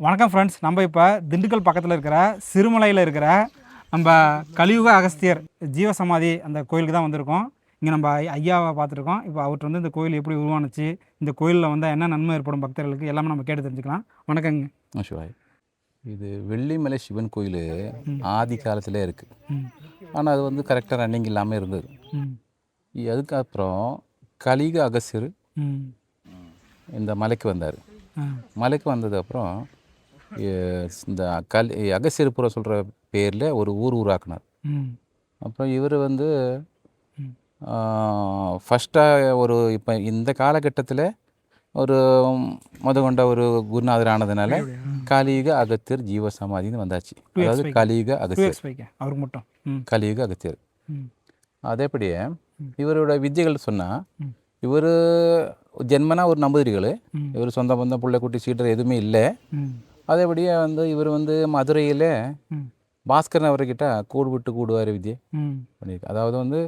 வணக்கம் ஃப்ரெண்ட்ஸ், நம்ம இப்போ திண்டுக்கல் பக்கத்தில் இருக்கிற சிறுமலையில் இருக்கிற நம்ம கலியுக அகஸ்தியர் ஜீவசமாதி அந்த கோயிலுக்கு தான் வந்திருக்கோம். இங்கே நம்ம ஐயாவை பார்த்துருக்கோம். இப்போ அவர்கிட்ட வந்து இந்த கோயில் எப்படி உருவானுச்சு, இந்த கோயிலில் வந்து என்ன நன்மை ஏற்படும் பக்தர்களுக்கு எல்லாமே நம்ம கேட்டு தெரிஞ்சுக்கலாம். வணக்கங்க. சிவாய். இது வெள்ளிமலை சிவன் கோயில் ஆதி காலத்திலே இருக்குது. ஆனால் அது வந்து கரெக்டாக ரன்னிங் இல்லாமல் இருந்தது. அதுக்கப்புறம் கலியுக அகஸ்தியர் இந்த மலைக்கு வந்தார். மலைக்கு வந்ததுக்கப்புறம் இந்த அகஸ்தியர்புரம் சொல்கிற பேரில் ஒரு ஊர் உருவாக்குனார். அப்புறம் இவர் வந்து ஃபஸ்ட்டாக ஒரு இப்போ இந்த காலகட்டத்தில் ஒரு கொண்ட ஒரு குருநாதர் ஆனதுனால கலியுக அகஸ்தியர் ஜீவசமாதின்னு வந்தாச்சு. அதாவது கலியுக அகஸ்தியர் அவருக்கு மட்டும் கலியுக அகஸ்தியர். அதேபடியே இவரோட வித்தியர்கள் சொன்னால் இவர் ஜென்மனா ஒரு நம்பூதிரிகள். இவர் சொந்த பந்தம் பிள்ளை குட்டி சீட்டர் எதுவுமே இல்லை. அதேபடியே வந்து இவர் வந்து மதுரையில் பாஸ்கரன் அவர்கிட்ட கூடு விட்டு கூடுவார் வித்தியை பண்ணியிருக்கு. அதாவது வந்து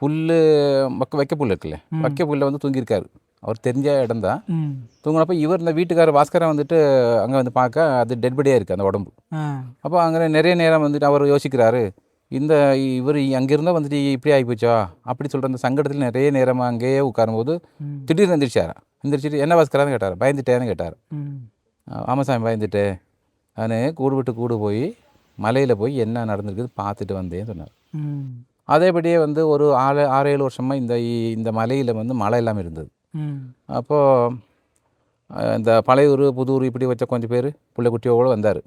புல் வைக்க புல் இருக்குல்ல, வைக்க புல்லை வந்து தூங்கியிருக்காரு. அவர் தெரிஞ்ச இடம் தான். தூங்கினப்போ இவர் இந்த வீட்டுக்காரர் பாஸ்கரன் வந்துட்டு அங்கே வந்து பார்க்க அது டெட்படியாக இருக்குது அந்த உடம்பு. அப்போ அங்கே நிறைய நேரம் வந்துட்டு அவர் யோசிக்கிறாரு, இந்த இவர் அங்கேருந்தால் வந்துட்டு இப்படி ஆகிப்போச்சா அப்படி சொல்கிற அந்த சங்கடத்தில் நிறைய நேரம் அங்கேயே உட்காரும்போது திடீர்னு எந்திரிச்சிட்டு என்ன பாஸ்கரான்னு கேட்டார். பயந்துட்டேன்னு கேட்டார். ஆமாம் சாமி பயந்துட்டே, நான் கூடு விட்டு கூடு போய் மலையில் போய் என்ன நடந்திருக்குது பார்த்துட்டு வந்தேன்னு சொன்னார். அதேபடியே வந்து ஒரு 6-7 வருஷமாக இந்த மலையில் வந்து மழை இல்லாமல் இருந்தது. அப்போது இந்த பழையூர் புதூர் இப்படி வச்ச கொஞ்சம் பேர் பிள்ளை குட்டியோடு வந்தார்.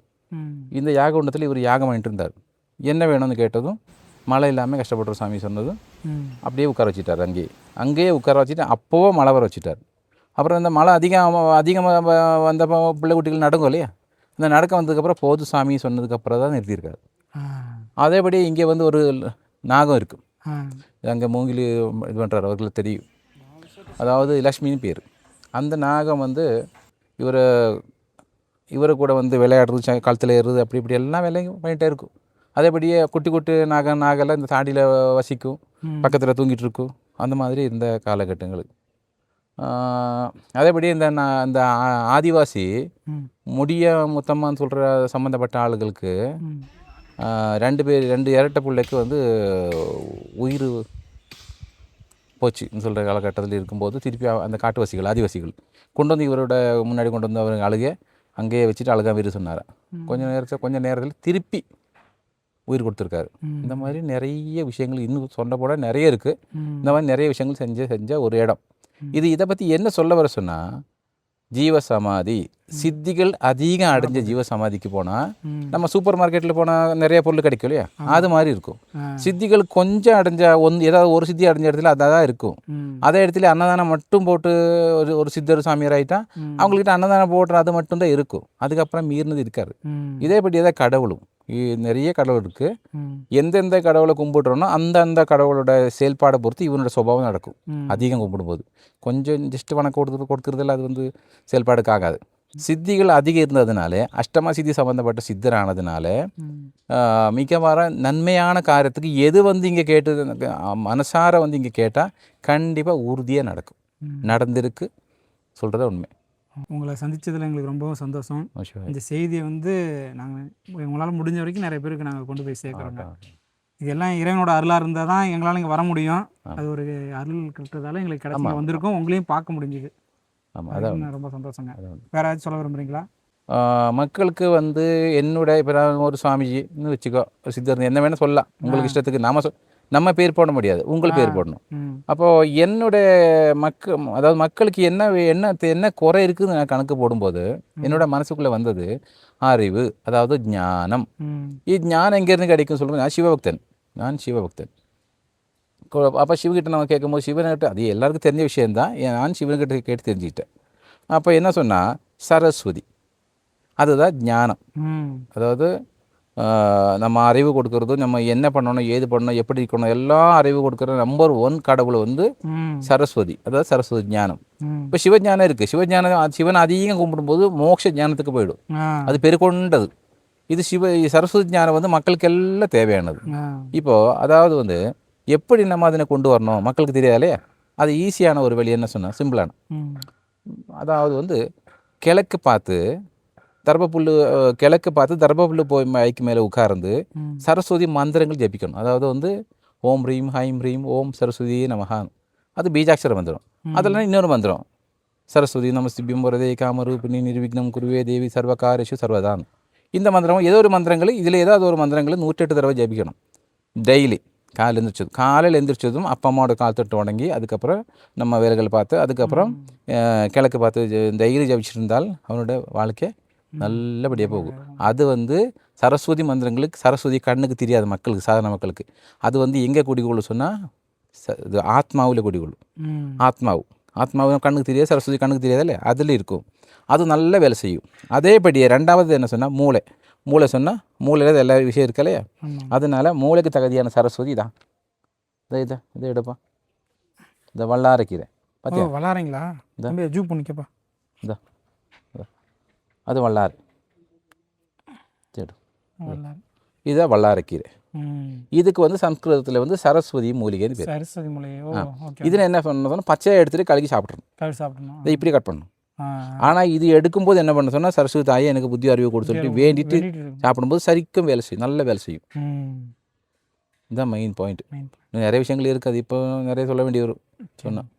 இந்த யாக குண்டத்தில் இவர் யாகம் பண்ணிட்டு இருந்தார். என்ன வேணும்னு கேட்டதும் மழை இல்லாமல் கஷ்டப்படுற சாமி சொன்னதும் அப்படியே உட்கார வச்சுட்டார். அங்கேயே உட்கார வச்சுட்டு அப்போவோ மழை வர வச்சுட்டார். அப்புறம் இந்த மழை அதிகமாக வந்தப்போ பிள்ளை குட்டிகள் நடக்கும் இல்லையா, இந்த நடக்க வந்ததுக்கப்புறம் போது சாமி சொன்னதுக்கப்புறம் தான் நிறுத்தியிருக்காரு. அதேபடி இங்கே வந்து ஒரு நாகம் இருக்குது. அங்கே மூங்கிலி இது பண்ணுறாரு, அவர்களுக்கு தெரியும். அதாவது லக்ஷ்மின்னு பேர். அந்த நாகம் வந்து இவரை கூட வந்து விளையாடுறது, கழுத்தில் ஏறுறது, அப்படி இப்படி எல்லாம் வேலையும் பண்ணிகிட்டே இருக்கும். அதேபடியே குட்டி நாகெல்லாம் இந்த தாடியில் வசிக்கும், பக்கத்தில் தூங்கிட்டு இருக்கும். அந்த மாதிரி இருந்த காலகட்டங்களுக்கு. அதேபடி இந்த ஆதிவாசி முடிய முத்தம்மான்னு சொல்கிற சம்மந்தப்பட்ட ஆளுகளுக்கு 2 இரட்டை பிள்ளைக்கு வந்து உயிர் போச்சுன்னு சொல்கிற காலகட்டத்தில் இருக்கும்போது திருப்பி அந்த காட்டுவாசிகள் ஆதிவாசிகள் கொண்டு வந்து இவரோட முன்னாடி கொண்டு வந்து அவர் அழுகை அங்கேயே வச்சுட்டு அழுகா வீடு சொன்னார். கொஞ்சம் நேரத்தில் திருப்பி உயிர் கொடுத்துருக்காரு. இந்த மாதிரி நிறைய விஷயங்கள் இன்னும் சொன்ன போட நிறைய இருக்குது. இந்த மாதிரி நிறைய விஷயங்கள் செஞ்ச ஒரு இடம் இது. இதை பற்றி என்ன சொல்ல வர சொன்னால், ஜீவசமாதி சித்திகள் அதிகம் அடைஞ்ச ஜீவசமாதிக்கு போனால் நம்ம சூப்பர் மார்க்கெட்டில் போனால் நிறைய பொருள் கிடைக்கும் இல்லையா, அது மாதிரி இருக்கும். சித்திகள் கொஞ்சம் அடைஞ்ச ஏதாவது ஒரு சித்தி அடைஞ்ச இடத்துல அதான் இருக்கும். அதே இடத்துல அன்னதானம் மட்டும் போட்டு ஒரு சித்தர் சாமியார் ஆகிட்டா அவங்கக்கிட்ட அன்னதானம் போடுற அது மட்டும்தான் இருக்கும். அதுக்கப்புறம் மீறினது இருக்காரு. இதேபடி தான் கடவுளும் நிறைய கடவுள் இருக்குது. எந்தெந்த கடவுளை கும்பிடுறோன்னா அந்த கடவுளோட செயல்பாடை பொறுத்து இவனோட சுபாவம் நடக்கும். அதிகம் கும்பிடும்போது கொஞ்சம் ஜஸ்ட் வணக்கம் கொடுக்குறதில்ல, அது வந்து செயல்பாடுக்கு ஆகாது. சித்திகள் அதிகம் இருந்ததுனால, அஷ்டமா சித்தி சம்மந்தப்பட்ட சித்தர் ஆனதுனால மிகவார நன்மையான காரியத்துக்கு எது வந்து இங்கே கேட்டு மனசார வந்து இங்கே கேட்டால் கண்டிப்பாக உறுதியாக நடக்கும். நடந்திருக்கு சொல்கிறத உண்மை. உங்களை சந்தித்ததில் எங்களுக்கு ரொம்பவும் சந்தோஷம். இந்த செய்தியை வந்து நாங்கள் உங்களால் முடிஞ்ச வரைக்கும் நிறைய பேருக்கு நாங்கள் கொண்டு போய் சேர்க்குறோங்க. இதெல்லாம் இறைவனோட அருளாக இருந்தால் தான் எங்களால் இங்கே வர முடியும். அது ஒரு அருள் கிட்டதால எங்களுக்கு கிடைச்சி வந்திருக்கோம், உங்களையும் பார்க்க முடிஞ்சுது. அதான் ரொம்ப சந்தோஷங்க. வேறு ஏதாச்சும் சொல்ல விரும்புகிறீங்களா? மக்களுக்கு வந்து என்னோட இப்போ நான் ஒரு சுவாமிஜின்னு வச்சுக்கோ, சித்தர் என்ன வேணால் சொல்லலாம். உங்களுக்கு இஷ்டத்துக்கு நம்ம பேர் போட முடியாது, உங்கள் பேர் போடணும். அப்போது என்னுடைய அதாவது மக்களுக்கு என்ன குறை இருக்குதுன்னு நான் கணக்கு போடும்போது என்னோட மனசுக்குள்ளே வந்தது அறிவு, அதாவது ஞானம். ஞானம் எங்கேருந்து கிடைக்கும் சொல்கிறேன். நான் சிவபக்தன். அப்போ சிவகிட்ட நம்ம கேட்கும்போது சிவன்கிட்ட அது எல்லாருக்கும் தெரிஞ்ச விஷயந்தான். நான் சிவன்கிட்ட கேட்டு தெரிஞ்சுக்கிட்டேன். அப்போ என்ன சொன்னால் சரஸ்வதி, அதுதான் ஞானம். அதாவது நம்ம அறிவு கொடுக்கறதும், நம்ம என்ன பண்ணணும், ஏது பண்ணணும், எப்படி இருக்கணும், எல்லாம் அறிவு கொடுக்குற நம்பர் 1 கடவுளை வந்து சரஸ்வதி, அதாவது சரஸ்வதி ஞானம். இப்போ சிவஞானம் இருக்குது. சிவன் அதிகம் கும்பிடும்போது மோட்ச ஞானத்துக்கு போயிடும், அது பெருகொண்டது. இது சரஸ்வதி ஞானம் வந்து மக்களுக்கு எல்லாம் தேவையானது. இப்போது அதாவது வந்து எப்படி நம்ம அதனை கொண்டு வரணும் மக்களுக்கு தெரியாதே. அது ஈஸியான ஒரு வழி என்ன சொன்னால் சிம்பிளான, அதாவது வந்து கிழக்கு பார்த்து தர்பப்புல் கிழக்கு பார்த்து தர்பப்புல் போய் மலைக்கு மேலே உட்கார்ந்து சரஸ்வதி மந்திரங்கள் ஜபிக்கணும். அதாவது வந்து ஓம் ரீம் ஹைம் ரீம் ஓம் சரஸ்வதி நமஹான், அது பீஜாட்சர மந்திரம். அதில் இன்னொரு மந்திரம் சரஸ்வதி நமஸ்திபியம் வரதே காமரூபிணி நிர்விக்னம் குருவே தேவி சர்வகாரேஷு சர்வதான். இந்த மந்திரம் ஏதோ ஒரு மந்திரங்கள் இதில் ஏதாவது ஒரு மந்திரங்கள் 108 தடவை ஜபிக்கணும் டெய்லி. காலையில் எந்திரிச்சதும் அப்பா அம்மாவோட கால் தொட்டு வணங்கி அதுக்கப்புறம் நம்ம வேலைகள் பார்த்து அதுக்கப்புறம் கிழக்கு பார்த்து டெய்லி ஜபிச்சிருந்தால் அவனோட வாழ்க்கை நல்லபடியாக போகும். அது வந்து சரஸ்வதி மந்திரங்களுக்கு சரஸ்வதி கண்ணுக்கு தெரியாத மக்களுக்கு, சாதாரண மக்களுக்கு அது வந்து எங்கே குடிக்கொள்ளும் சொன்னால் இது ஆத்மாவில் குடிக்கொள்ளும். ஆத்மாவும் கண்ணுக்கு தெரியாது, சரஸ்வதி கண்ணுக்கு தெரியாது இல்லை, அதில் இருக்கும். அது நல்ல வேலை செய்யும். அதேபடியே ரெண்டாவது என்ன சொன்னால் மூளை சொன்னால் மூளையில் எல்லா விஷயம் இருக்கு இல்லையா, அதனால மூளைக்கு தகுதியான சரஸ்வதி தான். இதை எடுப்பா, இந்த வல்லாரைக்கீரை பார்த்தியா? வல்லாரைங்களா? ஜூ பண்ணிக்கப்பா. அது வல்லாறு, இதுதான் வல்லாரைக்கீரை. இதுக்கு வந்து சம்ஸ்கிருதத்தில் வந்து சரஸ்வதி மூலிகைன்னு பேர். சரஸ்வதி மூலிகை. இதில் என்ன பண்ணணும், பச்சையாக எடுத்துகிட்டு கழுகி சாப்பிட்றணும். இதை இப்படி கட் பண்ணணும். ஆனால் இது எடுக்கும்போது என்ன பண்ண சொன்னால் சரஸ்வதி தாயை எனக்கு புத்தி அறிவு கொடுத்துட்டு வேண்டிட்டு சாப்பிடும்போது சரிக்கும் வேலை செய்யும், நல்ல வேலை செய்யும். இதுதான் மெயின் பாயிண்ட். நிறைய விஷயங்கள் இருக்குது, அது இப்போ நிறைய சொல்ல வேண்டிய வரும் சொன்னால்.